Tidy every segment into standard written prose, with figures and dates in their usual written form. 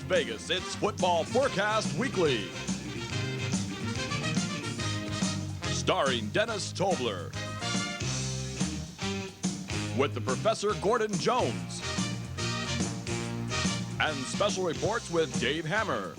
Vegas, it's Football Forecast Weekly. Starring Dennis Tobler. With the Professor Gordon Jones. And special reports with Dave Hammer.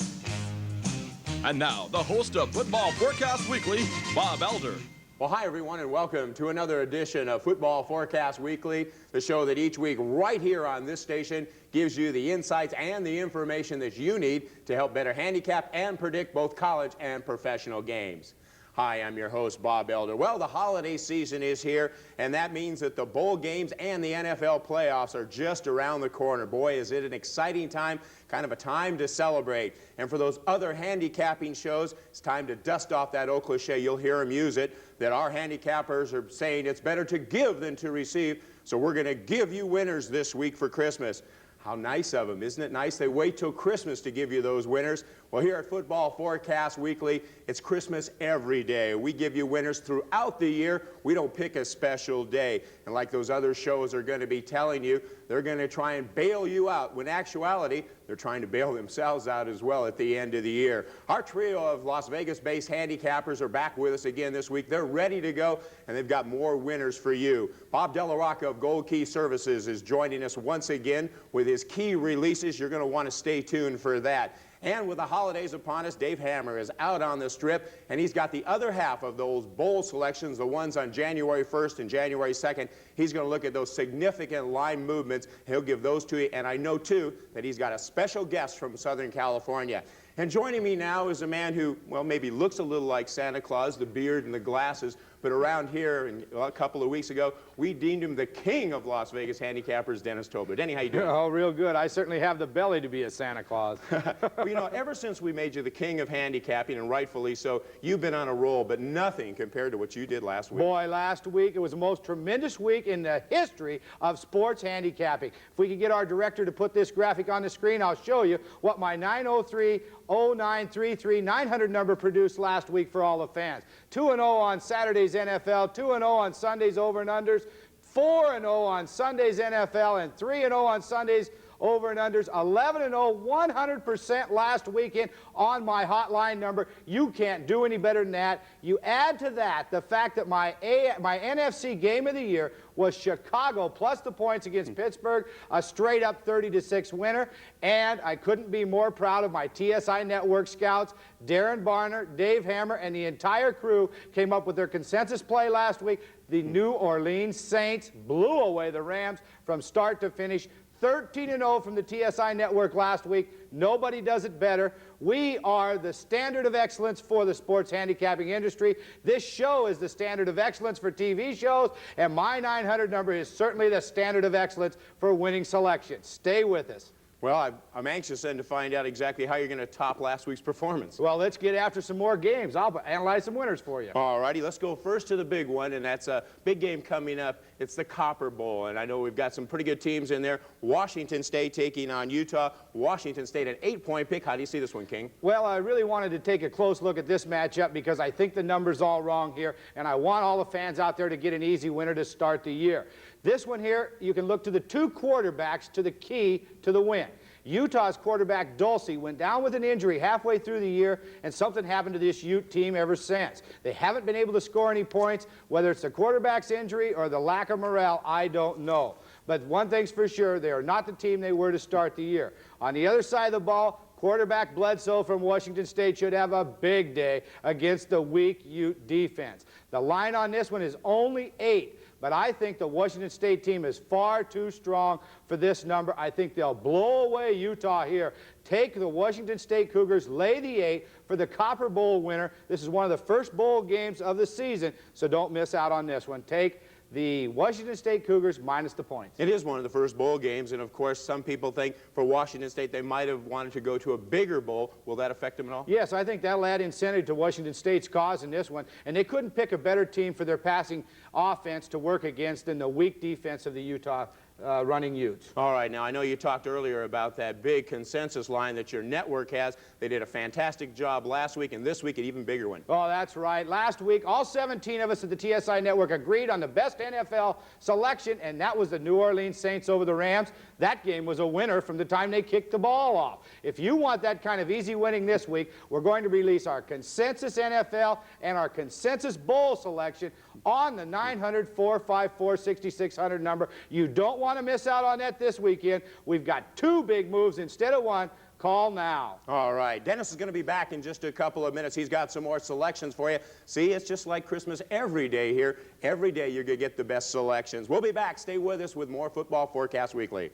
And now, the host of Football Forecast Weekly, Bob Elder. Well, hi, everyone, and welcome to another edition of Football Forecast Weekly, the show that each week right here on this station gives you the insights and the information that you need to help better handicap and predict both college and professional games. Hi, I'm your host, Bob Elder. Well, the holiday season is here, and that means that the bowl games and the NFL playoffs are just around the corner. Boy, is it an exciting time, kind of a time to celebrate. And for those other handicapping shows, it's time to dust off that old cliche. You'll hear them use it, that our handicappers are saying it's better to give than to receive. So we're going to give you winners this week for Christmas. How nice of them. Isn't it nice? They wait till Christmas to give you those winners. Well, here at Football Forecast Weekly, it's Christmas every day. We give you winners throughout the year. We don't pick a special day. And like those other shows are going to be telling you, they're going to try and bail you out, when in actuality, they're trying to bail themselves out as well at the end of the year. Our trio of Las Vegas-based handicappers are back with us again this week. They're ready to go, and they've got more winners for you. Bob Delarocca of Gold Key Services is joining us once again with his key releases. You're going to want to stay tuned for that. And with the holidays upon us, Dave Hammer is out on the strip, and he's got the other half of those bowl selections, the ones on January 1st and January 2nd. He's going to look at those significant line movements. He'll give those to you, and I know, too, that he's got a special guest from Southern California. And joining me now is a man who, well, maybe looks a little like Santa Claus, the beard and the glasses, but around here a couple of weeks ago, we deemed him the king of Las Vegas handicappers, Dennis Tobler. Denny, how you doing? Oh, real good. I certainly have the belly to be a Santa Claus. Well, you know, ever since we made you the king of handicapping, and rightfully so, you've been on a roll, but nothing compared to what you did last week. Boy, last week, it was the most tremendous week in the history of sports handicapping. If we could get our director to put this graphic on the screen, I'll show you what my 903-0933 900 number produced last week for all the fans. 2-0 on Saturday's NFL, 2-0 on Sundays over and unders, 4-0 on Sundays NFL, and 3-0 on Sundays over and unders, 11-0, 100% last weekend on my hotline number. You can't do any better than that. You add to that the fact that my NFC game of the year was Chicago plus the points against Pittsburgh, a straight-up 30-6 winner, and I couldn't be more proud of my TSI Network scouts. Darren Barner, Dave Hammer, and the entire crew came up with their consensus play last week. The New Orleans Saints blew away the Rams from start to finish. 13-0 from the TSI Network last week. Nobody does it better. We are the standard of excellence for the sports handicapping industry. This show is the standard of excellence for TV shows, and my 900 number is certainly the standard of excellence for winning selections. Stay with us. Well, I'm anxious then to find out exactly how you're going to top last week's performance. Well, let's get after some more games. I'll analyze some winners for you. All righty, let's go first to the big one, and that's a big game coming up. It's the Copper Bowl, and I know we've got some pretty good teams in there. Washington State taking on Utah. Washington State an 8-point pick. How do you see this one, King? Well, I really wanted to take a close look at this matchup because I think the number's all wrong here, and I want all the fans out there to get an easy winner to start the year. This one here, you can look to the two quarterbacks to the key to the win. Utah's quarterback Dulce went down with an injury halfway through the year, and something happened to this Ute team ever since. They haven't been able to score any points. Whether it's the quarterback's injury or the lack of morale, I don't know. But one thing's for sure, they are not the team they were to start the year. On the other side of the ball, quarterback Bledsoe from Washington State should have a big day against the weak Ute defense. The line on this one is only 8. But I think the Washington State team is far too strong for this number. I think they'll blow away Utah here. Take the Washington State Cougars, lay the 8 for the Copper Bowl winner. This is one of the first bowl games of the season, so don't miss out on this one. Take the Washington State Cougars minus the points. It is one of the first bowl games, and of course some people think for Washington State they might have wanted to go to a bigger bowl. Will that affect them at all? Yes, I think that'll add incentive to Washington State's cause in this one, and they couldn't pick a better team for their passing offense to work against than the weak defense of the Utah running Utes. All right, now I know you talked earlier about that big consensus line that your network has. They did a fantastic job last week, and this week an even bigger one. Oh, that's right. Last week, all 17 of us at the TSI Network agreed on the best NFL selection, and that was the New Orleans Saints over the Rams. That game was a winner from the time they kicked the ball off. If you want that kind of easy winning this week, we're going to release our consensus NFL and our consensus bowl selection on the 900-454-6600 number. You don't want to miss out on that this weekend. We've got 2 big moves instead of 1. Call now. All right. Dennis is going to be back in just a couple of minutes. He's got some more selections for you. See, it's just like Christmas every day here. Every day you're going to get the best selections. We'll be back. Stay with us with more Football Forecast Weekly.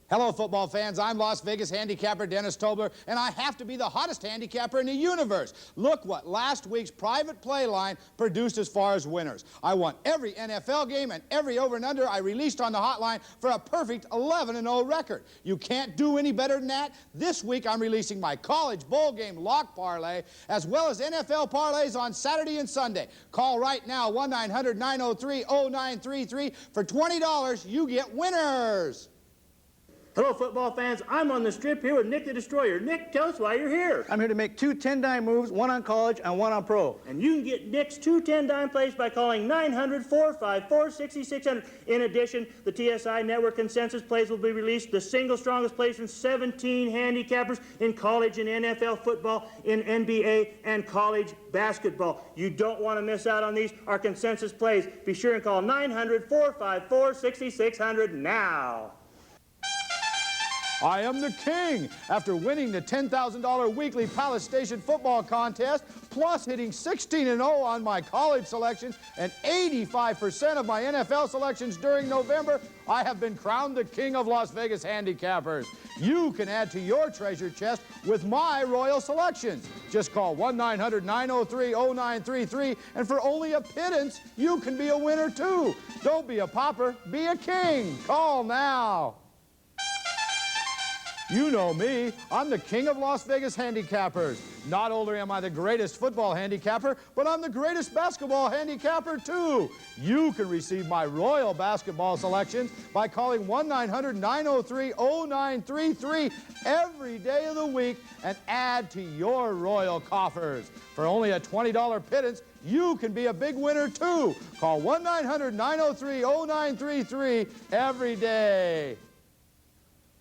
Hello, football fans. I'm Las Vegas handicapper Dennis Tobler, and I have to be the hottest handicapper in the universe. Look what last week's private play line produced as far as winners. I won every NFL game and every over and under I released on the hotline for a perfect 11-0 record. You can't do any better than that. This week I'm releasing my college bowl game lock parlay as well as NFL parlays on Saturday and Sunday. Call right now, 1-900-903-0933. For $20, you get winners. Hello, football fans. I'm on the strip here with Nick the Destroyer. Nick, tell us why you're here. I'm here to make 2 10-dime moves, 1 on college and 1 on pro. And you can get Nick's 2 10-dime plays by calling 900-454-6600. In addition, the TSI Network consensus plays will be released, the single strongest plays from 17 handicappers in college and NFL football, in NBA, and college basketball. You don't want to miss out on these, our consensus plays. Be sure and call 900-454-6600 now. I am the king after winning the $10,000 weekly Palace Station football contest, plus hitting 16-0 on my college selections and 85% of my NFL selections during November. I have been crowned the king of Las Vegas handicappers. You can add to your treasure chest with my royal selections. Just call 1-900-903-0933, and for only a pittance, you can be a winner too. Don't be a pauper, be a king. Call now. You know me. I'm the king of Las Vegas handicappers. Not only am I the greatest football handicapper, but I'm the greatest basketball handicapper, too. You can receive my royal basketball selections by calling 1-900-903-0933 every day of the week and add to your royal coffers. For only a $20 pittance, you can be a big winner, too. Call 1-900-903-0933 every day.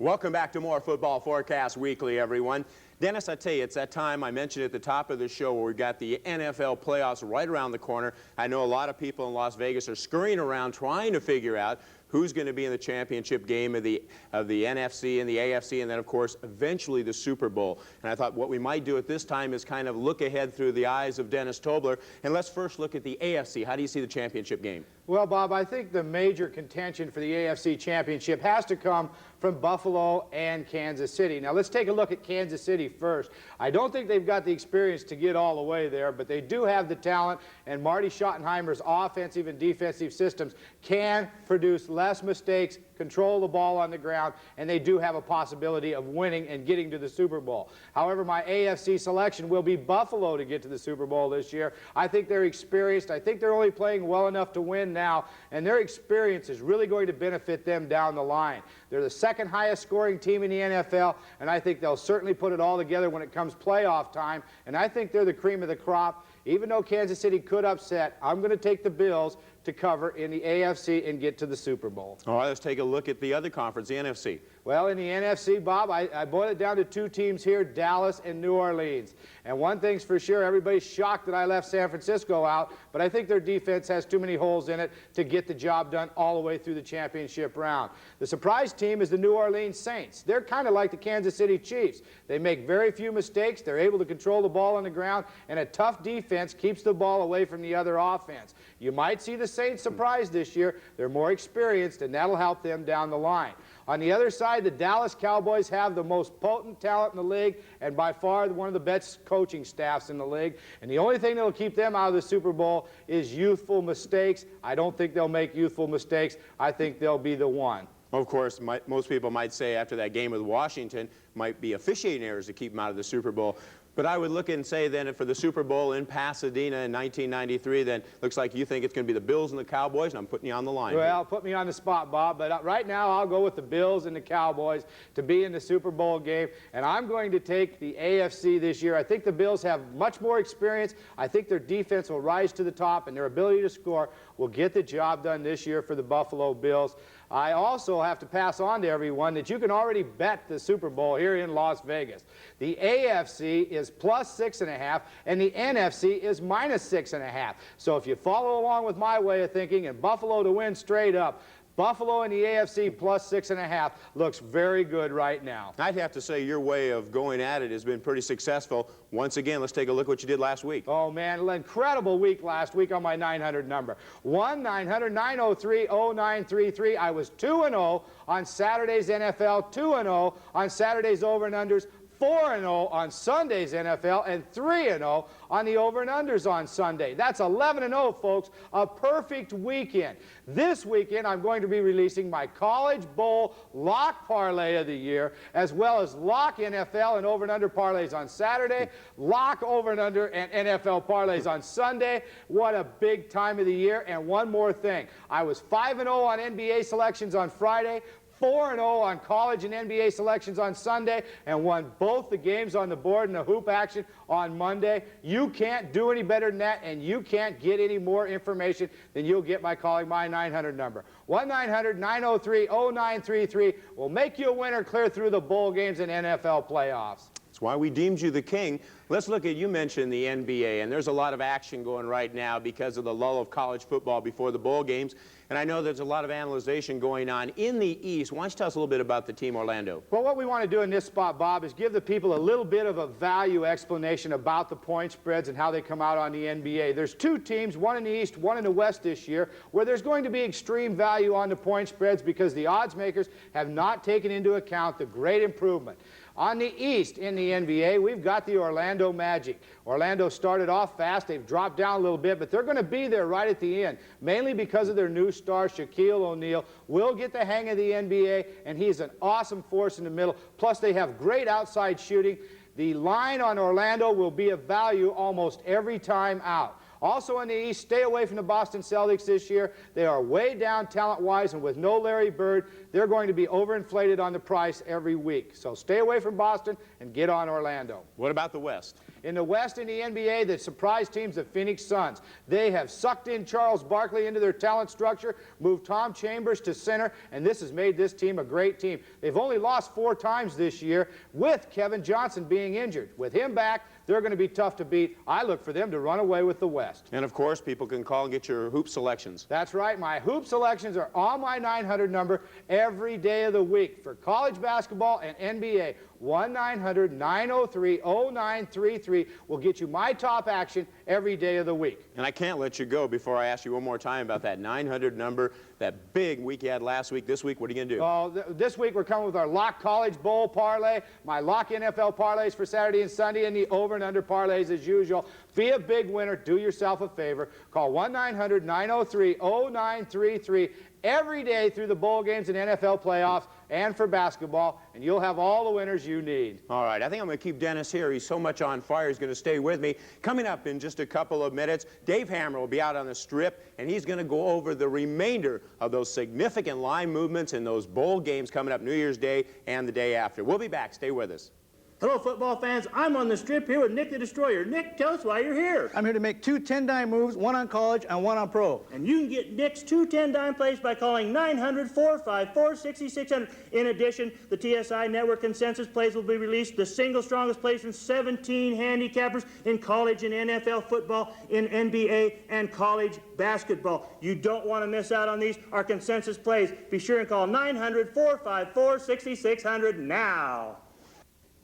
Welcome back to more Football Forecast Weekly, everyone. Dennis, I tell you, it's that time I mentioned at the top of the show where we've got the NFL playoffs right around the corner. I know a lot of people in Las Vegas are scurrying around trying to figure out who's going to be in the championship game of the NFC and the AFC, and then, of course, eventually the Super Bowl. And I thought what we might do at this time is kind of look ahead through the eyes of Dennis Tobler. And let's first look at the AFC. How do you see the championship game? Well, Bob, I think the major contention for the AFC Championship has to come from Buffalo and Kansas City. Now, let's take a look at Kansas City first. I don't think they've got the experience to get all the way there, but they do have the talent, and Marty Schottenheimer's offensive and defensive systems can produce less mistakes, control the ball on the ground, and they do have a possibility of winning and getting to the Super Bowl. However, my AFC selection will be Buffalo to get to the Super Bowl this year. I think they're experienced. I think they're only playing well enough to win now, and their experience is really going to benefit them down the line. They're the second highest scoring team in the NFL, and I think they'll certainly put it all together when it comes playoff time, and I think they're the cream of the crop. Even though Kansas City could upset, I'm going to take the Bills to cover in the AFC and get to the Super Bowl. All right, let's take a look at the other conference, the NFC. Well, in the NFC, Bob, I boiled it down to 2 teams here, Dallas and New Orleans. And one thing's for sure, everybody's shocked that I left San Francisco out, but I think their defense has too many holes in it to get the job done all the way through the championship round. The surprise team is the New Orleans Saints. They're kind of like the Kansas City Chiefs. They make very few mistakes, they're able to control the ball on the ground, and a tough defense keeps the ball away from the other offense. You might see the Saints surprise this year. They're more experienced, and that'll help them down the line. On the other side, the Dallas Cowboys have the most potent talent in the league and by far one of the best coaching staffs in the league. And the only thing that will keep them out of the Super Bowl is youthful mistakes. I don't think they'll make youthful mistakes. I think they'll be the one. Of course, most people might say after that game with Washington might be officiating errors to keep them out of the Super Bowl. But I would look and say then for the Super Bowl in Pasadena in 1993, then looks like you think it's going to be the Bills and the Cowboys, and I'm putting you on the line. Well, put me on the spot, Bob, but right now I'll go with the Bills and the Cowboys to be in the Super Bowl game, and I'm going to take the AFC this year. I think the Bills have much more experience. I think their defense will rise to the top, and their ability to score will get the job done this year for the Buffalo Bills. I also have to pass on to everyone that you can already bet the Super Bowl here in Las Vegas. The AFC is +6.5 and the NFC is -6.5. So if you follow along with my way of thinking and Buffalo to win straight up, Buffalo in the AFC +6.5 looks very good right now. I'd have to say your way of going at it has been pretty successful. Once again, let's take a look at what you did last week. Oh, man, an incredible week last week on my 900 number. 1-900-903-0933. I was 2-0 on Saturday's NFL, 2-0 on Saturday's over and unders, 4-0 on Sunday's NFL, and 3-0 on the over and unders on Sunday. That's 11-0, folks. A perfect weekend. This weekend, I'm going to be releasing my College Bowl lock parlay of the year, as well as lock NFL and over and under parlays on Saturday, lock over and under and NFL parlays on Sunday. What a big time of the year. And one more thing. I was 5-0 on NBA selections on Friday, 4-0 on college and NBA selections on Sunday, and won both the games on the board in the hoop action on Monday. You can't do any better than that, and you can't get any more information than you'll get by calling my 900 number. 1-900-903-0933 will make you a winner clear through the bowl games and NFL playoffs. That's why we deemed you the king. Let's look at, you mentioned the NBA, and there's a lot of action going right now because of the lull of college football before the bowl games. And I know there's a lot of analyzation going on in the East. Why don't you tell us a little bit about the team Orlando? Well, what we want to do in this spot, Bob, is give the people a little bit of a value explanation about the point spreads and how they come out on the NBA. There's two teams, one in the East, one in the West this year, where there's going to be extreme value on the point spreads because the odds makers have not taken into account the great improvement. On the East in the NBA, we've got the Orlando Magic. Orlando started off fast. They've dropped down a little bit, but they're going to be there right at the end, mainly because of their new star, Shaquille O'Neal. Will get the hang of the NBA, and he's an awesome force in the middle. Plus, they have great outside shooting. The line on Orlando will be of value almost every time out. Also in the East, stay away from the Boston Celtics this year. They are way down talent-wise, and with no Larry Bird, they're going to be overinflated on the price every week. So stay away from Boston and get on Orlando. What about the West? In the West, in the NBA, the surprise team's the Phoenix Suns. They have sucked in Charles Barkley into their talent structure, moved Tom Chambers to center, and this has made this team a great team. They've only lost 4 times this year, with Kevin Johnson being injured. With him back, they're going to be tough to beat. I look for them to run away with the West. And, of course, people can call and get your hoop selections. That's right. My hoop selections are on my 900 number every day of the week for college basketball and NBA. 1-900-903-0933 will get you my top action every day of the week. And I can't let you go before I ask you one more time about that 900 number, that big week you had last week. This week, what are you going to do? Oh, this week we're coming with our Lock College Bowl parlay, my Lock NFL parlays for Saturday and Sunday, and the over and under parlays as usual. Be a big winner. Do yourself a favor. Call 1-900-903-0933 every day through the bowl games and NFL playoffs and for basketball, and you'll have all the winners you need. All right, I think I'm going to keep Dennis here. He's so much on fire, he's going to stay with me. Coming up in just a couple of minutes, Dave Hammer will be out on the strip, and he's going to go over the remainder of those significant line movements in those bowl games coming up New Year's Day and the day after. We'll be back. Stay with us. Hello, football fans. I'm on the strip here with Nick the Destroyer. Nick, tell us why you're here. I'm here to make 2 10-dime moves, one on college and one on pro. And you can get Nick's 2 10-dime plays by calling 900-454-6600. In addition, the TSI Network consensus plays will be released. The single strongest plays from 17 handicappers in college and NFL football, in NBA and college basketball. You don't want to miss out on these, our consensus plays. Be sure and call 900-454-6600 now.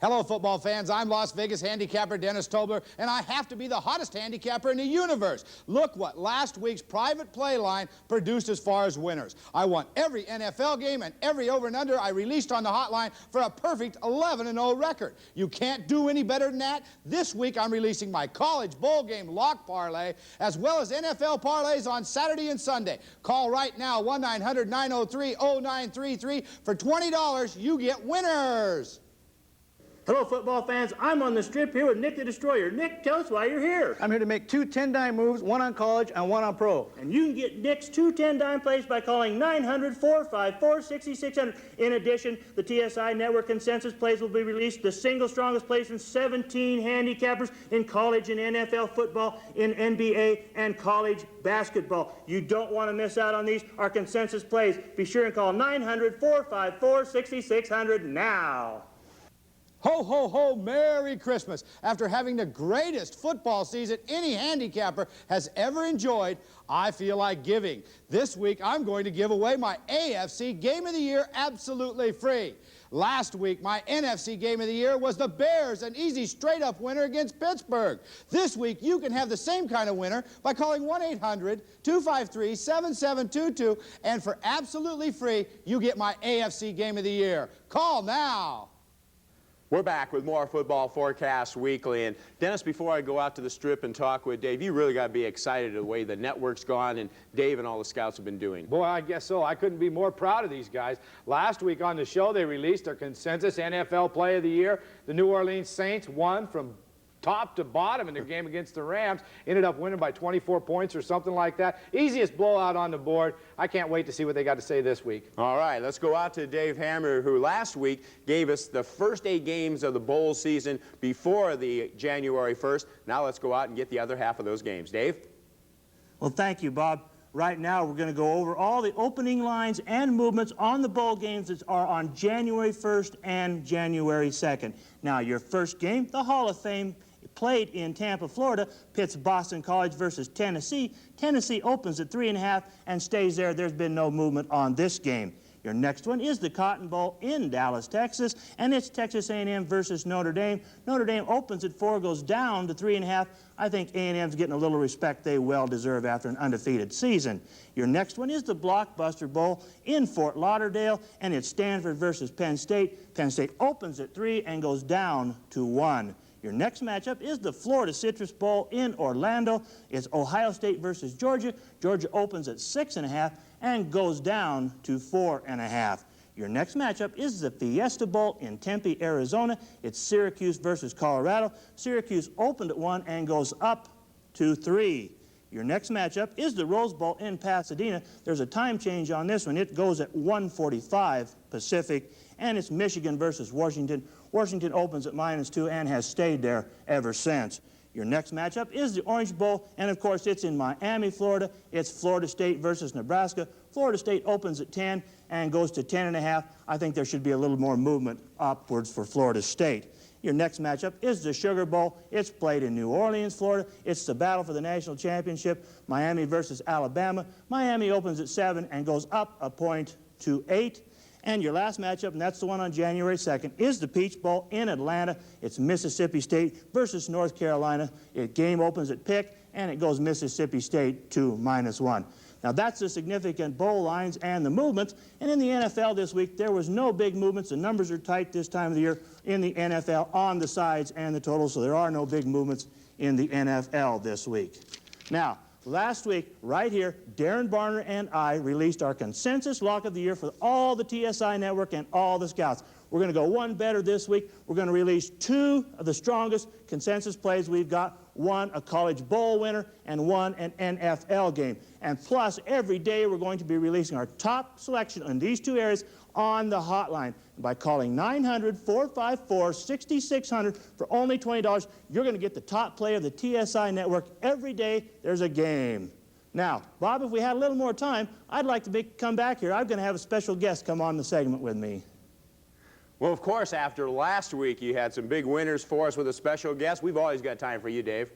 Hello, football fans. I'm Las Vegas handicapper Dennis Tobler, and I have to be the hottest handicapper in the universe. Look what last week's private play line produced as far as winners. I won every NFL game and every over and under I released on the hotline for a perfect 11-0 record. You can't do any better than that. This week I'm releasing my college bowl game lock parlay, as well as NFL parlays on Saturday and Sunday. Call right now, 1-900-903-0933. For $20, you get winners. Hello, football fans. I'm on the strip here with Nick the Destroyer. Nick, tell us why you're here. I'm here to make 2 10-dime moves, 1 on college and 1 on pro. And you can get Nick's 2 10-dime plays by calling 900-454-6600. In addition, the TSI Network consensus plays will be released. The single strongest plays from 17 handicappers in college and NFL football, in NBA and college basketball. You don't want to miss out on these, our consensus plays. Be sure and call 900-454-6600 now. Ho, ho, ho, Merry Christmas. After having the greatest football season any handicapper has ever enjoyed, I feel like giving. This week, I'm going to give away my AFC Game of the Year absolutely free. Last week, my NFC Game of the Year was the Bears, an easy straight-up winner against Pittsburgh. This week, you can have the same kind of winner by calling 1-800-253-7722, and for absolutely free, you get my AFC Game of the Year. Call now. We're back with more Football Forecast Weekly. And Dennis, before I go out to the strip and talk with Dave, you really got to be excited the way the network's gone and Dave and all the scouts have been doing. Boy, I guess so. I couldn't be more proud of these guys. Last week on the show, they released their consensus NFL Play of the Year. The New Orleans Saints won from top to bottom in their game against the Rams. Ended up winning by 24 points or something like that. Easiest blowout on the board. I can't wait to see what they got to say this week. All right, let's go out to Dave Hammer, who last week gave us the first 8 games of the bowl season before the January 1st. Now let's go out and get the other half of those games. Dave? Well, thank you, Bob. Right now, we're going to go over all the opening lines and movements on the bowl games that are on January 1st and January 2nd. Now, your first game, the Hall of Fame, played in Tampa, Florida, pits Boston College versus Tennessee. Tennessee opens at 3.5 and stays there. There's been no movement on this game. Your next one is the Cotton Bowl in Dallas, Texas, and it's Texas A&M versus Notre Dame. Notre Dame opens at 4, goes down to 3.5. I think A&M's getting a little respect they well deserve after an undefeated season. Your next one is the Blockbuster Bowl in Fort Lauderdale, and it's Stanford versus Penn State. Penn State opens at 3 and goes down to 1. Your next matchup is the Florida Citrus Bowl in Orlando. It's Ohio State versus Georgia. Georgia opens at 6.5 and goes down to 4.5. Your next matchup is the Fiesta Bowl in Tempe, Arizona. It's Syracuse versus Colorado. Syracuse opened at 1 and goes up to 3. Your next matchup is the Rose Bowl in Pasadena. There's a time change on this one. It goes at 1:45 Pacific, and it's Michigan versus Washington. Washington opens at -2 and has stayed there ever since. Your next matchup is the Orange Bowl, and of course it's in Miami, Florida. It's Florida State versus Nebraska. Florida State opens at 10 and goes to 10.5. I think there should be a little more movement upwards for Florida State. Your next matchup is the Sugar Bowl. It's played in New Orleans, Florida. It's the battle for the national championship, Miami versus Alabama. Miami opens at 7 and goes up a point to 8. And your last matchup, and that's the one on January 2nd, is the Peach Bowl in Atlanta. It's Mississippi State versus North Carolina. Game opens at pick, and it goes Mississippi State to -1. Now, that's the significant bowl lines and the movements. And in the NFL this week, there was no big movements. The numbers are tight this time of the year in the NFL on the sides and the totals, so there are no big movements in the NFL this week. Now, last week, right here, Darren Barner and I released our consensus lock of the year for all the TSI network and all the scouts. We're going to go one better this week. We're going to release 2 of the strongest consensus plays we've got. 1, a college bowl winner, and 1, an NFL game. And plus, every day we're going to be releasing our top selection in these 2 areas on the hotline. By calling 900-454-6600 for only $20, you're going to get the top play of the TSI network. Every day there's a game. Now, Bob, if we had a little more time, I'd like to come back here. I'm going to have a special guest come on the segment with me. Well, of course, after last week, you had some big winners for us with a special guest. We've always got time for you, Dave.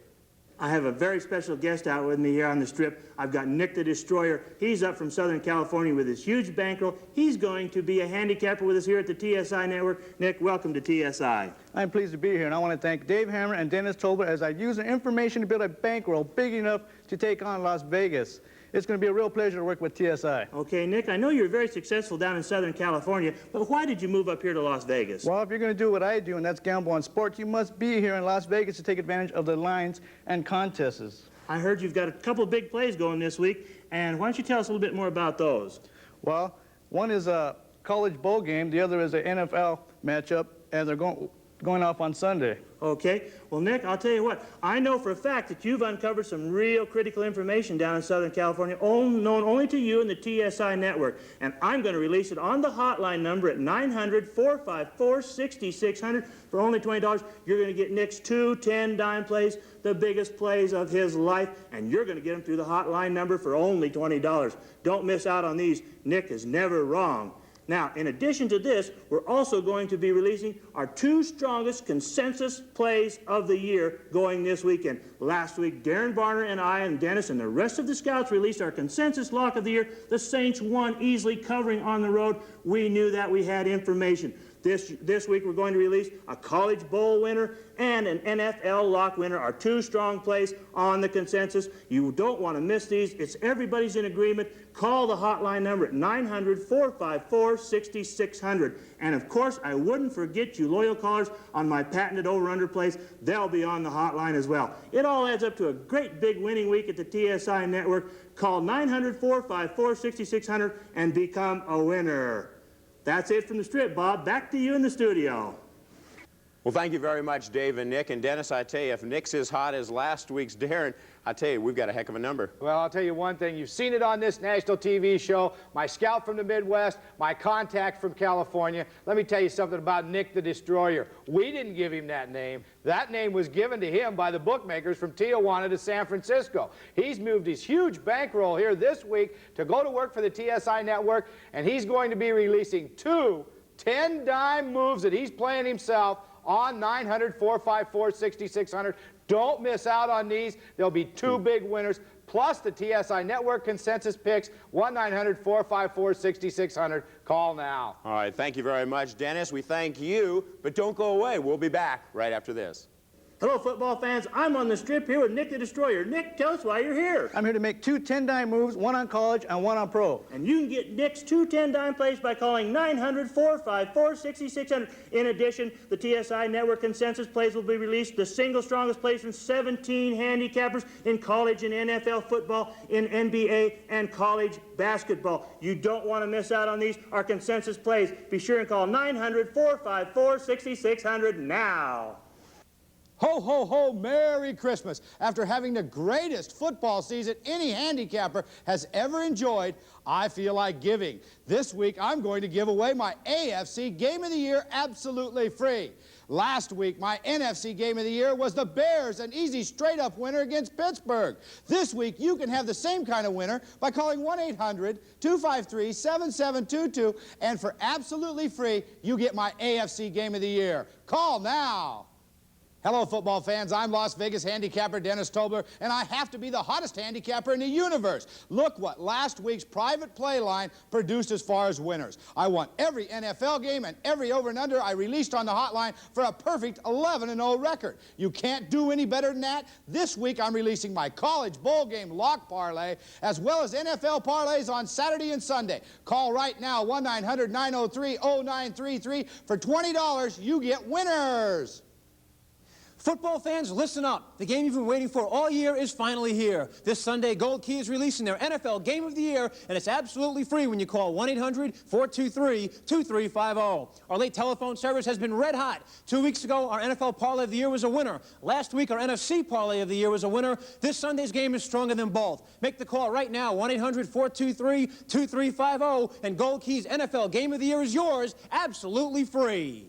I have a very special guest out with me here on the strip. I've got Nick the Destroyer. He's up from Southern California with his huge bankroll. He's going to be a handicapper with us here at the TSI Network. Nick, welcome to TSI. I'm pleased to be here, and I want to thank Dave Hammer and Dennis Tobler as I use their information to build a bankroll big enough to take on Las Vegas. It's going to be a real pleasure to work with TSI. Okay, Nick, I know you're very successful down in Southern California, but why did you move up here to Las Vegas? Well, if you're going to do what I do, and that's gamble on sports, you must be here in Las Vegas to take advantage of the lines and contests. I heard you've got a couple of big plays going this week, and why don't you tell us a little bit more about those? Well, one is a college bowl game, the other is an NFL matchup, and they're going going off on Sunday. Okay. Well, Nick, I'll tell you what. I know for a fact that you've uncovered some real critical information down in Southern California, known only to you and the TSI network. And I'm going to release it on the hotline number at 900-454-6600 for only $20. You're going to get Nick's 2 10-dime plays, the biggest plays of his life, and you're going to get them through the hotline number for only $20. Don't miss out on these. Nick is never wrong. Now, in addition to this, we're also going to be releasing our 2 strongest consensus plays of the year going this weekend. Last week, Darren Barner and I and Dennis and the rest of the scouts released our consensus lock of the year. The Saints won easily, covering on the road. We knew that we had information. This week, we're going to release a College Bowl winner and an NFL lock winner, our 2 strong plays on the consensus. You don't want to miss these. It's everybody's in agreement. Call the hotline number at 900-454-6600. And, of course, I wouldn't forget you loyal callers on my patented over-under plays. They'll be on the hotline as well. It all adds up to a great big winning week at the TSI network. Call 900-454-6600 and become a winner. That's it from the Strip, Bob. Back to you in the studio. Well, thank you very much, Dave and Nick. And Dennis, I tell you, if Nick's as hot as last week's Darren, I tell you, we've got a heck of a number. Well, I'll tell you one thing. You've seen it on this national TV show. My scout from the Midwest, my contact from California. Let me tell you something about Nick the Destroyer. We didn't give him that name. That name was given to him by the bookmakers from Tijuana to San Francisco. He's moved his huge bankroll here this week to go to work for the TSI network, and he's going to be releasing 2 10-dime moves that he's playing himself on 900-454-6600. Don't miss out on these. There'll be 2 big winners, plus the TSI network consensus picks, 1-900-454-6600. Call now. All right, thank you very much, Dennis. We thank you, but don't go away. We'll be back right after this. Hello, football fans. I'm on the Strip here with Nick the Destroyer. Nick, tell us why you're here. I'm here to make 2 10-dime moves, 1 on college and 1 on pro. And you can get Nick's 2 10-dime plays by calling 900-454-6600. In addition, the TSI network consensus plays will be released. The single strongest plays from 17 handicappers in college and NFL football, in NBA and college basketball. You don't want to miss out on these, our consensus plays. Be sure and call 900-454-6600 now. Ho, ho, ho, Merry Christmas. After having the greatest football season any handicapper has ever enjoyed, I feel like giving. This week, I'm going to give away my AFC Game of the Year absolutely free. Last week, my NFC Game of the Year was the Bears, an easy straight-up winner against Pittsburgh. This week, you can have the same kind of winner by calling 1-800-253-7722, and for absolutely free, you get my AFC Game of the Year. Call now. Hello, football fans. I'm Las Vegas handicapper Dennis Tobler, and I have to be the hottest handicapper in the universe. Look what last week's private play line produced as far as winners. I won every NFL game and every over and under I released on the hotline for a perfect 11-0 record. You can't do any better than that. This week, I'm releasing my college bowl game lock parlay, as well as NFL parlays on Saturday and Sunday. Call right now, 1-900-903-0933. For $20, you get winners. Football fans, listen up. The game you've been waiting for all year is finally here. This Sunday, Gold Key is releasing their NFL Game of the Year, and it's absolutely free when you call 1-800-423-2350. Our late telephone service has been red hot. 2 weeks ago, our NFL Parlay of the Year was a winner. Last week, our NFC Parlay of the Year was a winner. This Sunday's game is stronger than both. Make the call right now, 1-800-423-2350, and Gold Key's NFL Game of the Year is yours, absolutely free.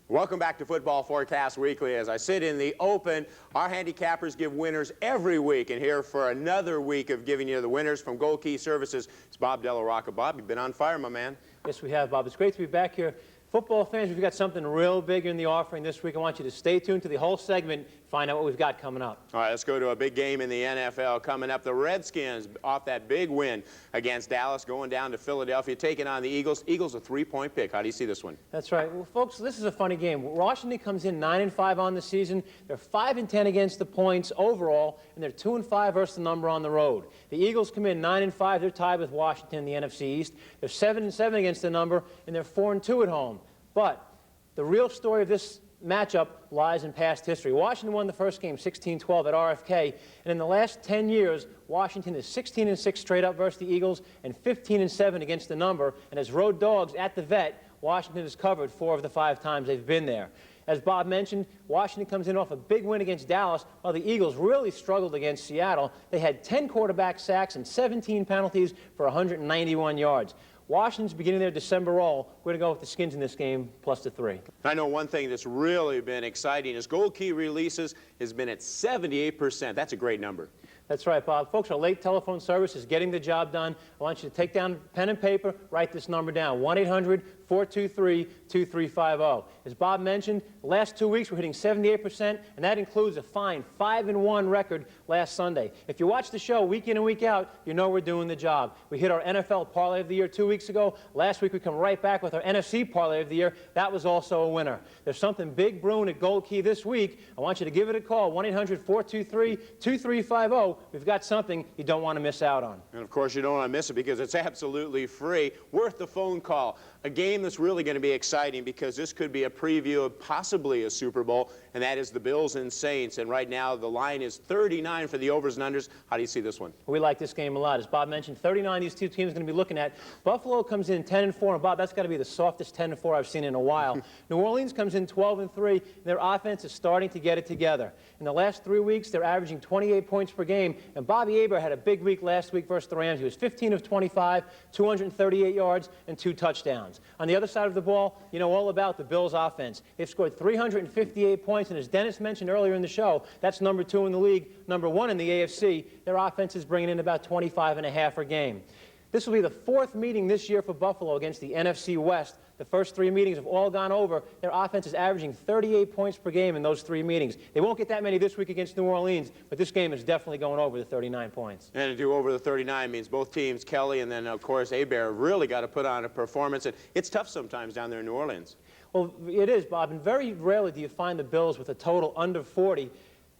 Welcome back to Football Forecast Weekly. As I sit in the open, our handicappers give winners every week. And here for another week of giving you the winners from Gold Key Services, it's Bob Della Rocca. Bob, you've been on fire, my man. Yes, we have, Bob. It's great to be back here. Football fans, we've got something real big in the offering this week. I want you to stay tuned to the whole segment, find out what we've got coming up. All right, let's go to a big game in the NFL coming up. The Redskins, off that big win against Dallas, going down to Philadelphia, taking on the Eagles. Eagles a 3-point pick. How do you see this one? That's right. Well, folks, this is a funny game. Washington comes in 9-5 on the season. They're 5-10 against the points overall, and they're 2-5 versus the number on the road. The Eagles come in 9-5. They're tied with Washington in the NFC East. They're 7-7 against the number, and they're 4-2 at home. But the real story of this matchup lies in past history. Washington won the first game 16-12 at RFK, and in the last 10 years, Washington is 16-6 straight up versus the Eagles and 15-7 against the number, and as road dogs at the Vet, Washington has covered 4 of the 5 times they've been there. As Bob mentioned, Washington comes in off a big win against Dallas, while the Eagles really struggled against Seattle. They had 10 quarterback sacks and 17 penalties for 191 yards. Washington's beginning their December roll. We're going to go with the Skins in this game, plus the 3. I know one thing that's really been exciting is goal key releases has been at 78%. That's a great number. That's right, Bob. Folks, our late telephone service is getting the job done. I want you to take down pen and paper, write this number down, 1-800-423-2350. As Bob mentioned, the last 2 weeks we're hitting 78%, and that includes a fine 5-1 record last Sunday. If you watch the show week in and week out, you know we're doing the job. We hit our NFL Parlay of the Year 2 weeks ago. Last week we come right back with our NFC Parlay of the Year. That was also a winner. There's something big brewing at Gold Key this week. I want you to give it a call, 1-800-423-2350. We've got something you don't want to miss out on. And of course you don't want to miss it because it's absolutely free, worth the phone call. A game that's really going to be exciting because this could be a preview of possibly a Super Bowl, and that is the Bills and Saints. And right now the line is 39 for the overs and unders. How do you see this one? We like this game a lot. As Bob mentioned, 39 these two teams are going to be looking at. Buffalo comes in 10-4, and Bob, that's got to be the softest 10-4 I've seen in a while. New Orleans comes in 12-3, and their offense is starting to get it together. In the last 3 weeks, they're averaging 28 points per game, and Bobby Aber had a big week last week versus the Rams. He was 15 of 25, 238 yards, and 2 touchdowns. On the other side of the ball, you know all about the Bills' offense. They've scored 358 points, and as Dennis mentioned earlier in the show, that's number 2 in the league, number 1 in the AFC. Their offense is bringing in about 25.5 a game. This will be the 4th meeting this year for Buffalo against the NFC West. The first 3 meetings have all gone over. Their offense is averaging 38 points per game in those 3 meetings. They won't get that many this week against New Orleans, but this game is definitely going over the 39 points. And to do over the 39 means both teams, Kelly and then, of course, Hebert, really got to put on a performance. And it's tough sometimes down there in New Orleans. Well, it is, Bob, and very rarely do you find the Bills with a total under 40.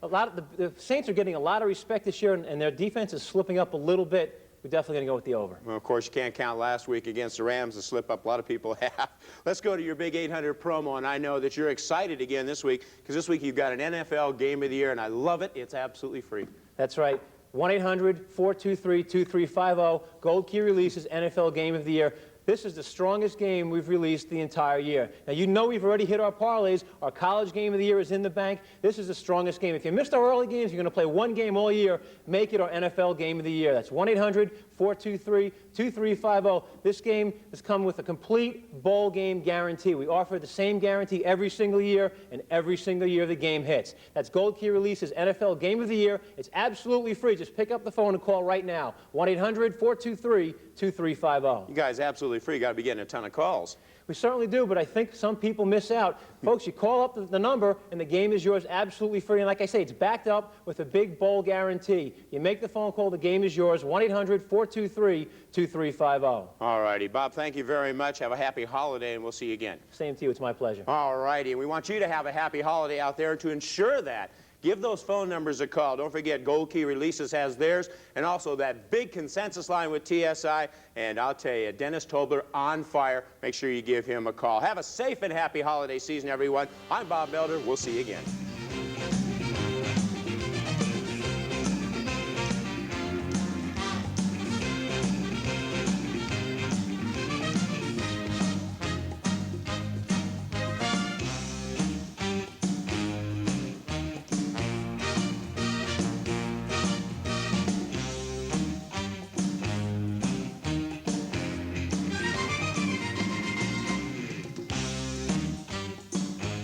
A lot of the Saints are getting a lot of respect this year, and their defense is slipping up a little bit. We're definitely going to go with the over. Well, of course, you can't count last week against the Rams to slip up. A lot of people have. Let's go to your Big 800 promo, and I know that you're excited again this week because this week you've got an NFL Game of the Year, and I love it. It's absolutely free. That's right. 1-800-423-2350. Gold Key releases NFL Game of the Year. This is the strongest game we've released the entire year. Now, you know we've already hit our parlays. Our college game of the year is in the bank. This is the strongest game. If you missed our early games, you're going to play one game all year. Make it our NFL game of the year. That's 1-800-423-2350. This game has come with a complete bowl game guarantee. We offer the same guarantee every single year, and every single year the game hits. That's Gold Key Releases NFL Game of the Year. It's absolutely free. Just pick up the phone and call right now. 1-800-423-2350. You guys absolutely free. You got to be getting a ton of calls. We certainly do, but I think some people miss out. Folks, you call up the number, and the game is yours absolutely free. And like I say, it's backed up with a big bowl guarantee. You make the phone call, the game is yours, 1-800-423-2350. All righty. Bob, thank you very much. Have a happy holiday, and we'll see you again. Same to you. It's my pleasure. All righty. And we want you to have a happy holiday out there. To ensure that, give those phone numbers a call. Don't forget, Gold Key Releases has theirs, and also that big consensus line with TSI. And I'll tell you, Dennis Tobler on fire. Make sure you give him a call. Have a safe and happy holiday season, everyone. I'm Bob Belder. We'll see you again.